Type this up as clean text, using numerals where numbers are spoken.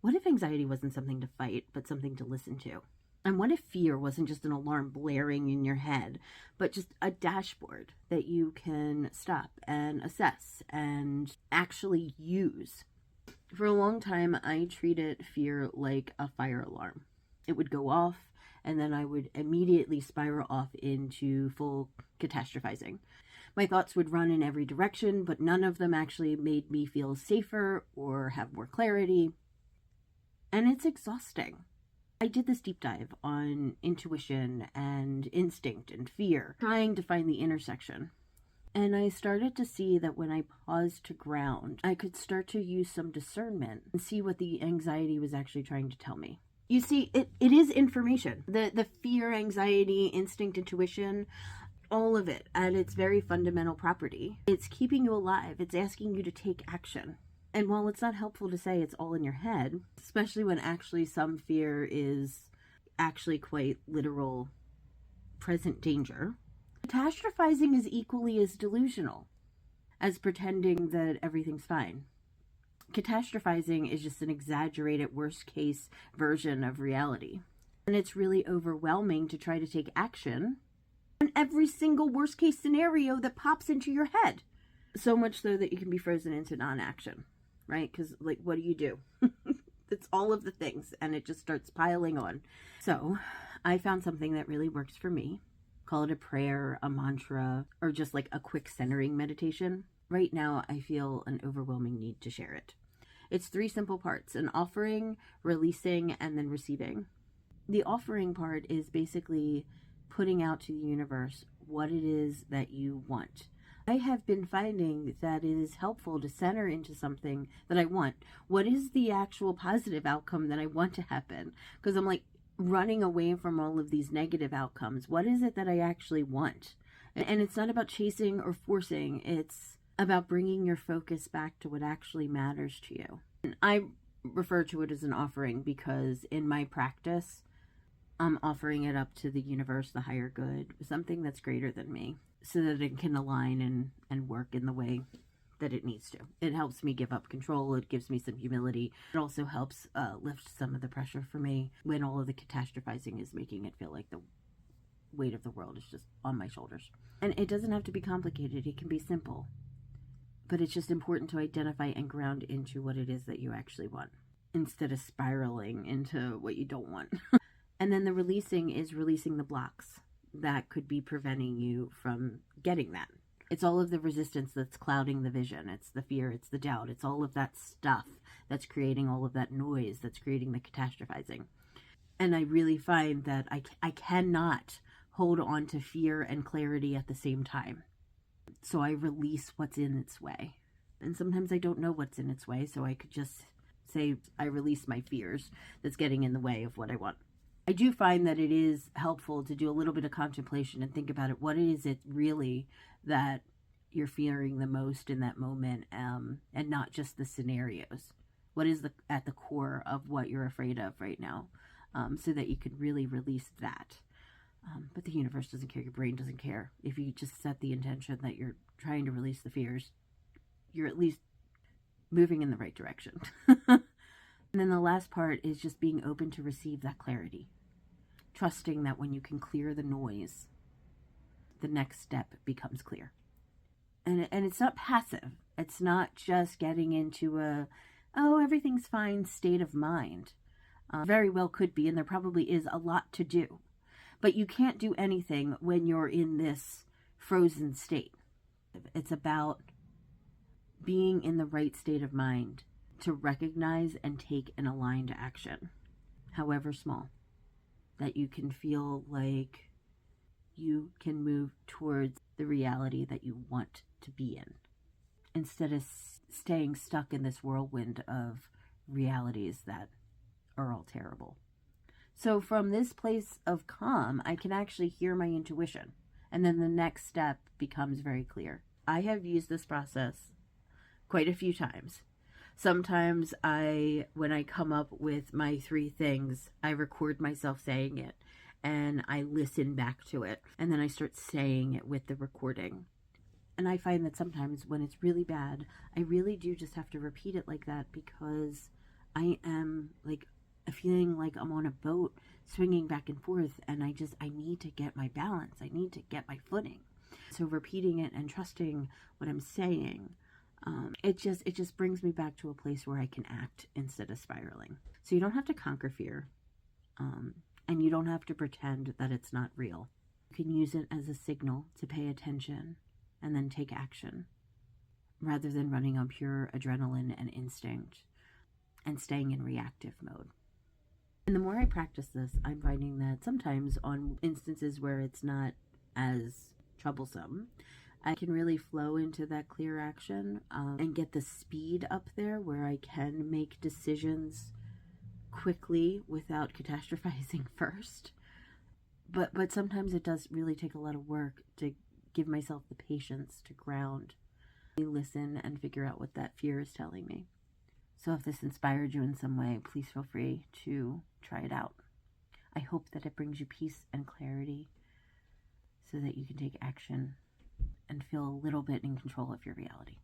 What if anxiety wasn't something to fight, but something to listen to? And what if fear wasn't just an alarm blaring in your head, but just a dashboard that you can stop and assess and actually use? For a long time, I treated fear like a fire alarm. It would go off, and then I would immediately spiral off into full catastrophizing. My thoughts would run in every direction, but none of them actually made me feel safer or have more clarity. And it's exhausting. I did this deep dive on intuition and instinct and fear, trying to find the intersection. And I started to see that when I paused to ground, I could start to use some discernment and see what the anxiety was actually trying to tell me. You see, it is information. The fear, anxiety, instinct, intuition, all of it at its very fundamental property. It's keeping you alive. It's asking you to take action. And while it's not helpful to say it's all in your head, especially when actually some fear is actually quite literal present danger, catastrophizing is equally as delusional as pretending that everything's fine. Catastrophizing is just an exaggerated worst case version of reality. And it's really overwhelming to try to take action on every single worst case scenario that pops into your head. So much so that you can be frozen into non-action. Right? Because, like, what do? It's all of the things, and it just starts piling on. So, I found something that really works for me. Call it a prayer, a mantra, or just like a quick centering meditation. Right now, I feel an overwhelming need to share it. It's 3 simple parts: an offering, releasing, and then receiving. The offering part is basically putting out to the universe what it is that you want. I have been finding that it is helpful to center into something that I want. What is the actual positive outcome that I want to happen? Because I'm like running away from all of these negative outcomes. What is it that I actually want? And it's not about chasing or forcing. It's about bringing your focus back to what actually matters to you. And I refer to it as an offering because in my practice, I'm offering it up to the universe, the higher good, something that's greater than me, so that it can align and work in the way that it needs to. It helps me give up control. It gives me some humility. It also helps lift some of the pressure for me when all of the catastrophizing is making it feel like the weight of the world is just on my shoulders. And it doesn't have to be complicated. It can be simple. But it's just important to identify and ground into what it is that you actually want, instead of spiraling into what you don't want. And then the releasing is releasing the blocks that could be preventing you from getting that. It's all of the resistance that's clouding the vision. It's the fear, it's the doubt, it's all of that stuff that's creating all of that noise that's creating the catastrophizing. And I really find that I cannot hold on to fear and clarity at the same time. So I release what's in its way. And sometimes I don't know what's in its way, so I could just say I release my fears that's getting in the way of what I want. I do find that it is helpful to do a little bit of contemplation and think about it. What is it really that you're fearing the most in that moment, and not just the scenarios? What is at the core of what you're afraid of right now, so that you can really release that. But the universe doesn't care. Your brain doesn't care. If you just set the intention that you're trying to release the fears, you're at least moving in the right direction. And then the last part is just being open to receive that clarity. Trusting that when you can clear the noise, the next step becomes clear. And it's not passive. It's not just getting into everything's fine state of mind. Very well could be, and there probably is a lot to do. But you can't do anything when you're in this frozen state. It's about being in the right state of mind to recognize and take an aligned action, however small, that you can feel like you can move towards the reality that you want to be in, instead of staying stuck in this whirlwind of realities that are all terrible. So from this place of calm, I can actually hear my intuition, and then the next step becomes very clear. I have used this process quite a few times. Sometimes when I come up with my 3 things, I record myself saying it and I listen back to it, and then I start saying it with the recording. And I find that sometimes when it's really bad, I really do just have to repeat it like that, because I am like feeling like I'm on a boat swinging back and forth, and I need to get my balance. I need to get my footing. So repeating it and trusting what I'm saying, it just brings me back to a place where I can act instead of spiraling. So you don't have to conquer fear, and you don't have to pretend that it's not real. You can use it as a signal to pay attention and then take action, rather than running on pure adrenaline and instinct and staying in reactive mode. And the more I practice this, I'm finding that sometimes on instances where it's not as troublesome, I can really flow into that clear action, and get the speed up there where I can make decisions quickly without catastrophizing first. But sometimes it does really take a lot of work to give myself the patience to ground, listen, and figure out what that fear is telling me. So if this inspired you in some way, please feel free to try it out. I hope that it brings you peace and clarity so that you can take action and feel a little bit in control of your reality.